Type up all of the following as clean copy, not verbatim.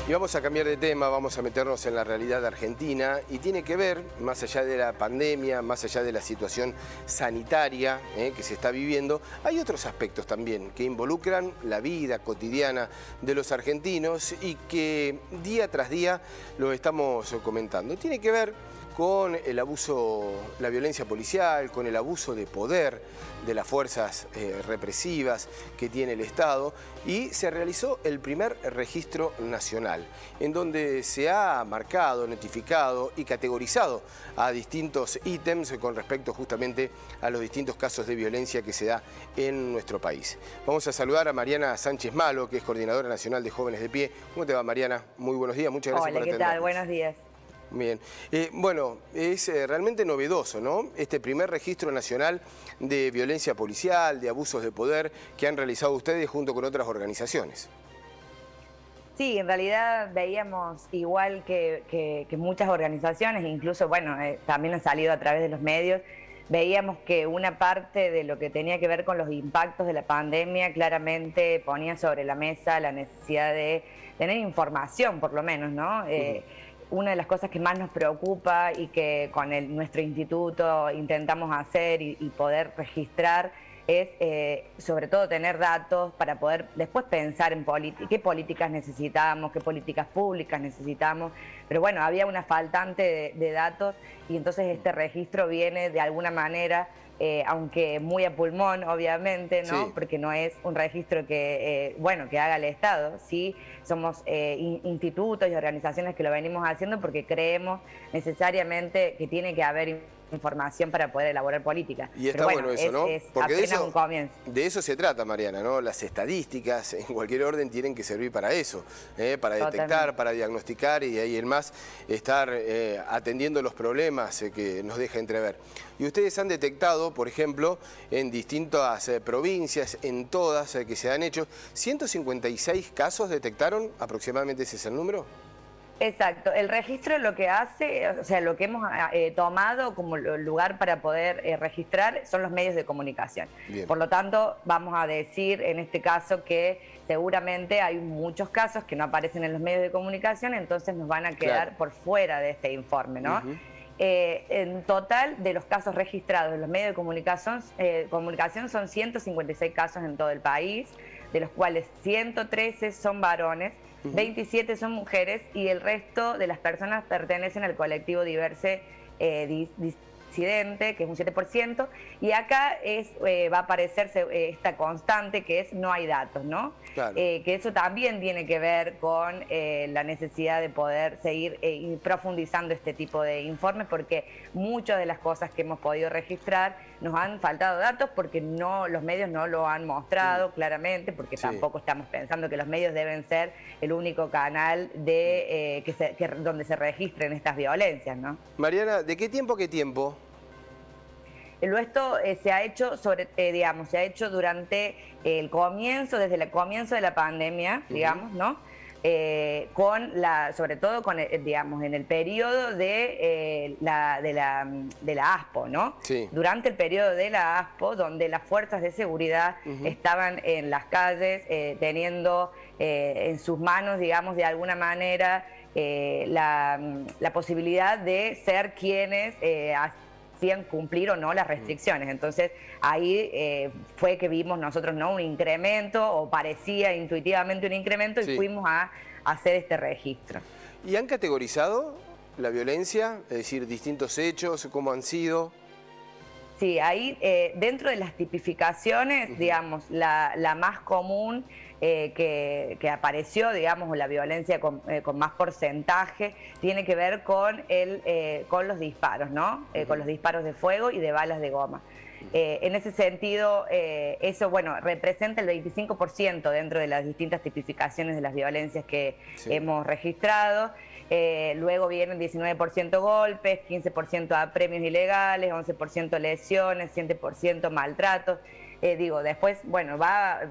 Y vamos a cambiar de tema, vamos a meternos en la realidad argentina y tiene que ver, más allá de la pandemia, más allá de la situación sanitaria que se está viviendo, hay otros aspectos también que involucran la vida cotidiana de los argentinos y que día tras día lo estamos comentando. Tiene que ver con el abuso, la violencia policial, con el abuso de poder de las fuerzas represivas que tiene el Estado, y se realizó el primer registro nacional, en donde se ha marcado, notificado y categorizado a distintos ítems con respecto justamente a los distintos casos de violencia que se da en nuestro país. Vamos a saludar a Mariana Sánchez Malo, que es Coordinadora Nacional de Jóvenes de Pie. ¿Cómo te va, Mariana? Muy buenos días, muchas gracias por atendernos. Hola, ¿qué tal? Buenos días. Bien. Bueno, es realmente novedoso, ¿no? Este primer registro nacional de violencia policial, de abusos de poder que han realizado ustedes junto con otras organizaciones. Sí, en realidad veíamos igual que muchas organizaciones, incluso, bueno, también han salido a través de los medios, veíamos que una parte de lo que tenía que ver con los impactos de la pandemia claramente ponía sobre la mesa la necesidad de tener información, por lo menos, ¿no? Una de las cosas que más nos preocupa y que con nuestro instituto intentamos hacer y poder registrar es sobre todo tener datos para poder después pensar en qué políticas necesitamos, qué políticas públicas necesitamos. Pero bueno, había una faltante de datos y entonces este registro viene de alguna manera, aunque muy a pulmón, obviamente, ¿no? Sí. Porque no es un registro que, bueno, que haga el Estado, sí, somos institutos y organizaciones que lo venimos haciendo porque creemos necesariamente que tiene que haber información para poder elaborar política. Y está bueno eso, ¿no? Porque un comienzo. De eso se trata, Mariana, ¿no? Las estadísticas, en cualquier orden, tienen que servir para eso, para detectar, totalmente, para diagnosticar y de ahí en más estar atendiendo los problemas que nos deja entrever. Y ustedes han detectado, por ejemplo, en distintas provincias, en todas que se han hecho, 156 casos detectaron, aproximadamente ese es el número. Exacto, el registro lo que hace, o sea, lo que hemos tomado como lugar para poder registrar son los medios de comunicación. Bien. Por lo tanto, vamos a decir en este caso que seguramente hay muchos casos que no aparecen en los medios de comunicación, entonces nos van a quedar por fuera de este informe, ¿no? En total, de los casos registrados en los medios de comunicación son 156 casos en todo el país, de los cuales 113 son varones, 27 son mujeres y el resto de las personas pertenecen al colectivo disidente, que es un 7%, y acá va a aparecer esta constante que es no hay datos, ¿no? Claro. Que eso también tiene que ver con la necesidad de poder seguir profundizando este tipo de informes, porque muchas de las cosas que hemos podido registrar nos han faltado datos porque los medios no lo han mostrado claramente, porque tampoco estamos pensando que los medios deben ser el único canal donde se registren estas violencias, ¿no? Mariana, ¿de qué tiempo a qué tiempo? Esto se ha hecho se ha hecho durante el comienzo, desde el comienzo de la pandemia, digamos, ¿no? Sobre todo con, digamos, en el periodo de la ASPO, ¿no? Sí. Durante el periodo de la ASPO, donde las fuerzas de seguridad estaban en las calles teniendo en sus manos, digamos, de alguna manera la posibilidad de ser quienes hacían cumplir o no las restricciones. Entonces ahí fue que vimos nosotros, ¿no?, un incremento, o parecía intuitivamente un incremento, y fuimos a hacer este registro. ¿Y han categorizado la violencia? Es decir, distintos hechos, ¿cómo han sido? Sí, ahí dentro de las tipificaciones, digamos, la más común que apareció, digamos, la violencia con más porcentaje, tiene que ver con los disparos, ¿no? Con los disparos de fuego y de balas de goma. En ese sentido, eso, bueno, representa el 25% dentro de las distintas tipificaciones de las violencias que hemos registrado. Luego vienen 19% golpes, 15% apremios ilegales, 11% lesiones, 7% maltratos. Después, bueno, va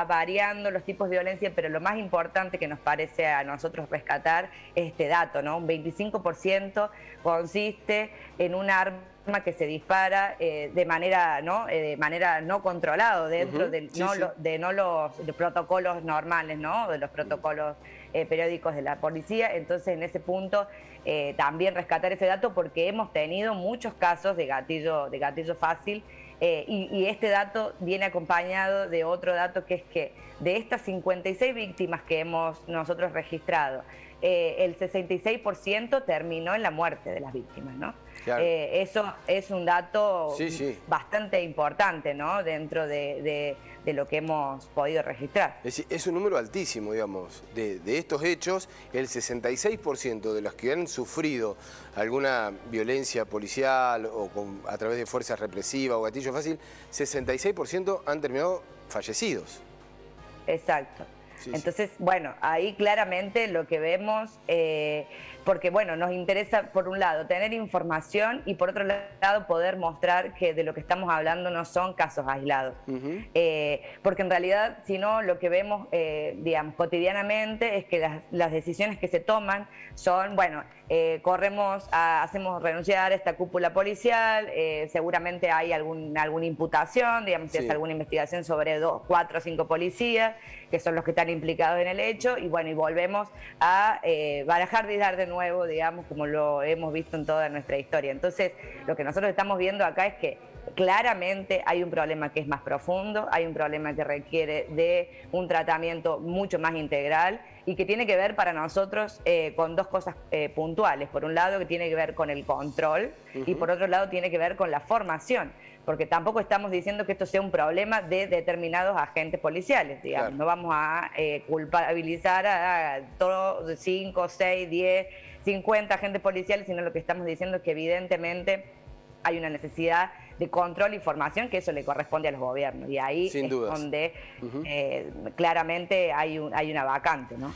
variando los tipos de violencia, pero lo más importante que nos parece a nosotros rescatar es este dato, ¿no? Un 25% consiste en un arma que se dispara de manera no controlada dentro de los protocolos normales, ¿no? De los protocolos periódicos de la policía. Entonces, en ese punto, también rescatar ese dato, porque hemos tenido muchos casos de gatillo fácil. Y este dato viene acompañado de otro dato, que es que de estas 56 víctimas que hemos nosotros registrado, el 66% terminó en la muerte de las víctimas, ¿no? Claro. Eso es un dato bastante importante, ¿no? Dentro de lo que hemos podido registrar. Es un número altísimo, digamos. De estos hechos, el 66% de los que han sufrido alguna violencia policial o a través de fuerzas represivas o gatillo fácil, 66% han terminado fallecidos. Exacto. Entonces, bueno, ahí claramente lo que vemos, porque bueno, nos interesa por un lado tener información y por otro lado poder mostrar que de lo que estamos hablando no son casos aislados. Porque en realidad, si no, lo que vemos, digamos, cotidianamente es que las decisiones que se toman son, bueno, hacemos renunciar a esta cúpula policial, seguramente hay alguna imputación, digamos, si hace alguna investigación sobre 2, 4 o 5 policías, que son los que están implicados en el hecho, y bueno, y volvemos a barajar y dar de nuevo, digamos, como lo hemos visto en toda nuestra historia. Entonces, lo que nosotros estamos viendo acá es que claramente hay un problema que es más profundo, hay un problema que requiere de un tratamiento mucho más integral y que tiene que ver para nosotros con dos cosas puntuales. Por un lado, que tiene que ver con el control y por otro lado tiene que ver con la formación, porque tampoco estamos diciendo que esto sea un problema de determinados agentes policiales, digamos. Claro. No vamos a culpabilizar a todos 5, 6, 10, 50 agentes policiales, sino lo que estamos diciendo es que evidentemente hay una necesidad de control y formación, que eso le corresponde a los gobiernos. Y ahí es donde claramente hay una vacante, ¿no?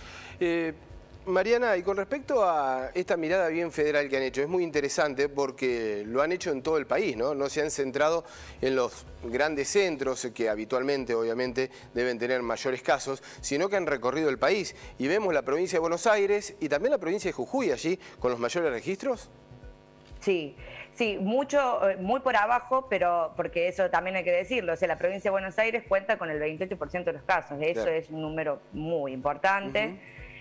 Mariana, y con respecto a esta mirada bien federal que han hecho, es muy interesante porque lo han hecho en todo el país, ¿no? No se han centrado en los grandes centros que habitualmente, obviamente, deben tener mayores casos, sino que han recorrido el país. Y vemos la provincia de Buenos Aires y también la provincia de Jujuy allí con los mayores registros. Sí, muy por abajo, pero porque eso también hay que decirlo. O sea, la provincia de Buenos Aires cuenta con el 28% de los casos. Eso es un número muy importante.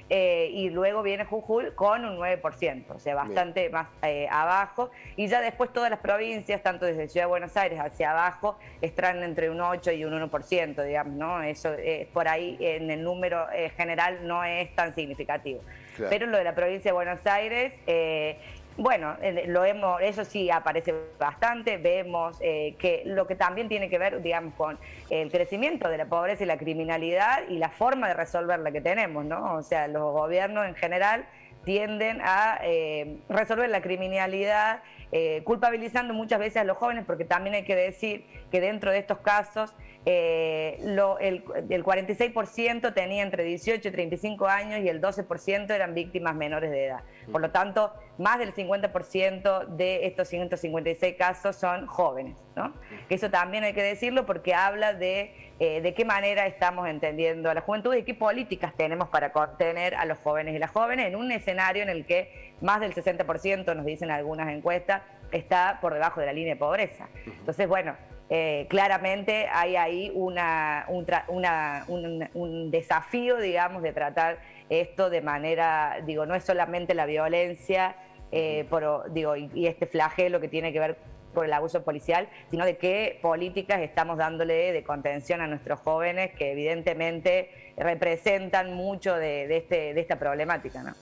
Y luego viene Jujuy con un 9%, o sea, bastante más abajo. Y ya después todas las provincias, tanto desde Ciudad de Buenos Aires hacia abajo, están entre un 8 y un 1%, digamos, ¿no? Eso por ahí en el número general no es tan significativo. Claro. Pero lo de la provincia de Buenos Aires... bueno, eso sí aparece bastante. Vemos que lo que también tiene que ver, digamos, con el crecimiento de la pobreza y la criminalidad y la forma de resolverla que tenemos, ¿no? O sea, los gobiernos en general tienden a resolver la criminalidad culpabilizando muchas veces a los jóvenes, porque también hay que decir que dentro de estos casos el 46% tenía entre 18 y 35 años y el 12% eran víctimas menores de edad. Por lo tanto, más del 50% de estos 156 casos son jóvenes, ¿no? Eso también hay que decirlo porque habla de qué manera estamos entendiendo a la juventud y qué políticas tenemos para contener a los jóvenes y las jóvenes en un escenario en el que más del 60%, nos dicen algunas encuestas, está por debajo de la línea de pobreza. Entonces, bueno, claramente hay ahí un desafío, digamos, de tratar esto de manera, no es solamente la violencia, y este flagelo que tiene que ver por el abuso policial, sino de qué políticas estamos dándole de contención a nuestros jóvenes que evidentemente representan mucho de esta problemática, ¿no?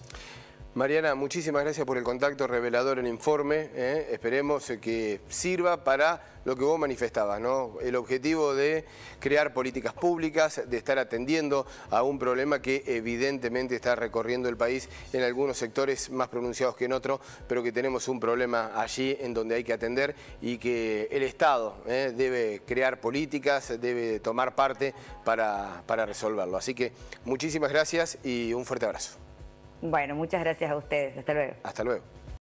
Mariana, muchísimas gracias por el contacto revelador en informe. Esperemos que sirva para lo que vos manifestabas, ¿no? El objetivo de crear políticas públicas, de estar atendiendo a un problema que evidentemente está recorriendo el país en algunos sectores más pronunciados que en otros, pero que tenemos un problema allí en donde hay que atender y que el Estado debe crear políticas, debe tomar parte para resolverlo. Así que muchísimas gracias y un fuerte abrazo. Bueno, muchas gracias a ustedes. Hasta luego. Hasta luego.